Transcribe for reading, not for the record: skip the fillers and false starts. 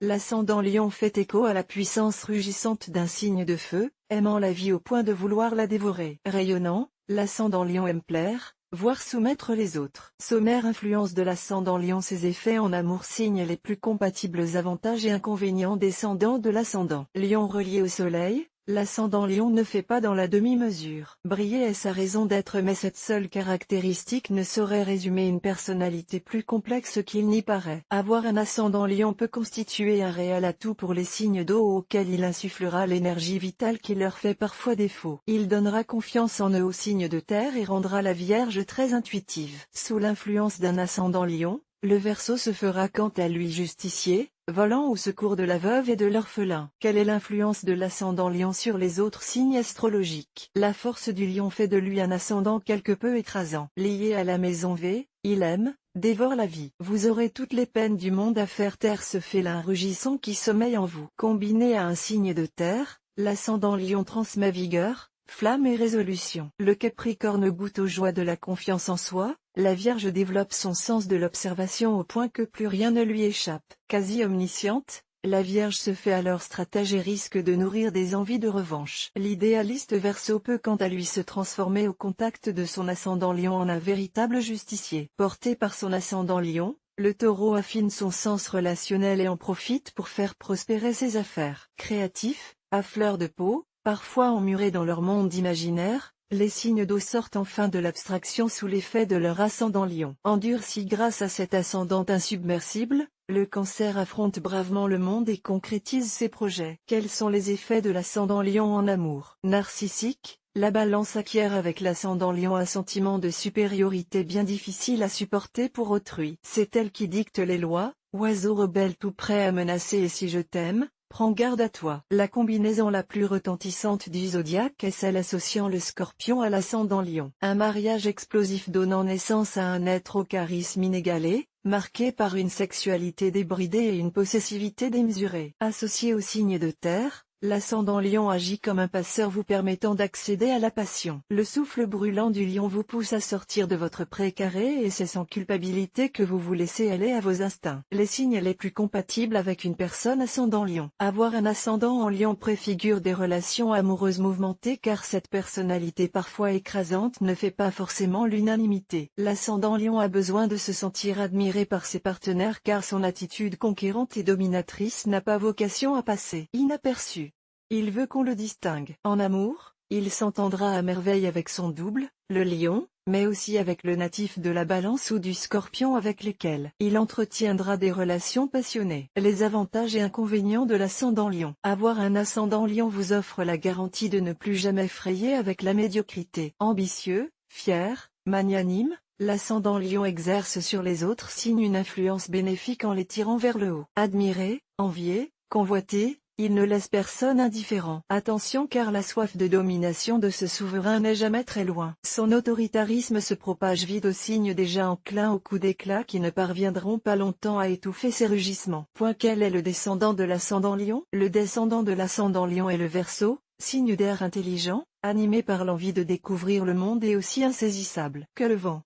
l'ascendant Lion fait écho à la puissance rugissante d'un signe de feu, aimant la vie au point de vouloir la dévorer. Rayonnant, l'ascendant Lion aime plaire, voire soumettre les autres. Sommaire influence de l'ascendant Lion. Ses effets en amour. Signes les plus compatibles. Avantages et inconvénients. Descendant de l'ascendant Lion relié au soleil, l'ascendant Lion ne fait pas dans la demi-mesure. Briller est sa raison d'être, mais cette seule caractéristique ne saurait résumer une personnalité plus complexe qu'il n'y paraît. Avoir un ascendant Lion peut constituer un réel atout pour les signes d'eau auxquels il insufflera l'énergie vitale qui leur fait parfois défaut. Il donnera confiance en eux aux signes de terre et rendra la Vierge très intuitive. Sous l'influence d'un ascendant Lion, le Verseau se fera quant à lui justicier, volant au secours de la veuve et de l'orphelin. Quelle est l'influence de l'ascendant Lion sur les autres signes astrologiques? La force du Lion fait de lui un ascendant quelque peu écrasant. Lié à la maison V, il aime, dévore la vie. Vous aurez toutes les peines du monde à faire taire ce félin rugissant qui sommeille en vous. Combiné à un signe de terre, l'ascendant Lion transmet vigueur, flamme et résolution. Le Capricorne goûte aux joies de la confiance en soi. La Vierge développe son sens de l'observation au point que plus rien ne lui échappe. Quasi omnisciente, la Vierge se fait alors stratège et risque de nourrir des envies de revanche. L'idéaliste Verseau peut quant à lui se transformer au contact de son ascendant Lion en un véritable justicier. Porté par son ascendant Lion, le Taureau affine son sens relationnel et en profite pour faire prospérer ses affaires. Créatif, à fleur de peau, parfois emmurés dans leur monde imaginaire, les signes d'eau sortent enfin de l'abstraction sous l'effet de leur ascendant Lion. Endurci grâce à cet ascendant insubmersible, le Cancer affronte bravement le monde et concrétise ses projets. Quels sont les effets de l'ascendant Lion en amour? Narcissique, la Balance acquiert avec l'ascendant Lion un sentiment de supériorité bien difficile à supporter pour autrui. C'est elle qui dicte les lois, oiseau rebelle tout prêt à menacer. Et si je t'aime, prends garde à toi. La combinaison la plus retentissante du zodiaque est celle associant le Scorpion à l'ascendant Lion. Un mariage explosif donnant naissance à un être au charisme inégalé, marqué par une sexualité débridée et une possessivité démesurée. Associé au signe de terre, l'ascendant Lion agit comme un passeur vous permettant d'accéder à la passion. Le souffle brûlant du Lion vous pousse à sortir de votre précaré et c'est sans culpabilité que vous vous laissez aller à vos instincts. Les signes les plus compatibles avec une personne ascendant Lion. Avoir un ascendant en Lion préfigure des relations amoureuses mouvementées car cette personnalité parfois écrasante ne fait pas forcément l'unanimité. L'ascendant Lion a besoin de se sentir admiré par ses partenaires car son attitude conquérante et dominatrice n'a pas vocation à passer inaperçue. Il veut qu'on le distingue. En amour, il s'entendra à merveille avec son double, le Lion, mais aussi avec le natif de la Balance ou du Scorpion avec lesquels il entretiendra des relations passionnées. Les avantages et inconvénients de l'ascendant Lion. Avoir un ascendant Lion vous offre la garantie de ne plus jamais frayer avec la médiocrité. Ambitieux, fier, magnanime, l'ascendant Lion exerce sur les autres signes une influence bénéfique en les tirant vers le haut. Admiré, envié, convoité, il ne laisse personne indifférent. Attention car la soif de domination de ce souverain n'est jamais très loin. Son autoritarisme se propage vite aux signes déjà enclins aux coups d'éclat qui ne parviendront pas longtemps à étouffer ses rugissements. Quel est le descendant de l'ascendant Lion? Le descendant de l'ascendant Lion est le Verseau, signe d'air intelligent, animé par l'envie de découvrir le monde et aussi insaisissable que le vent.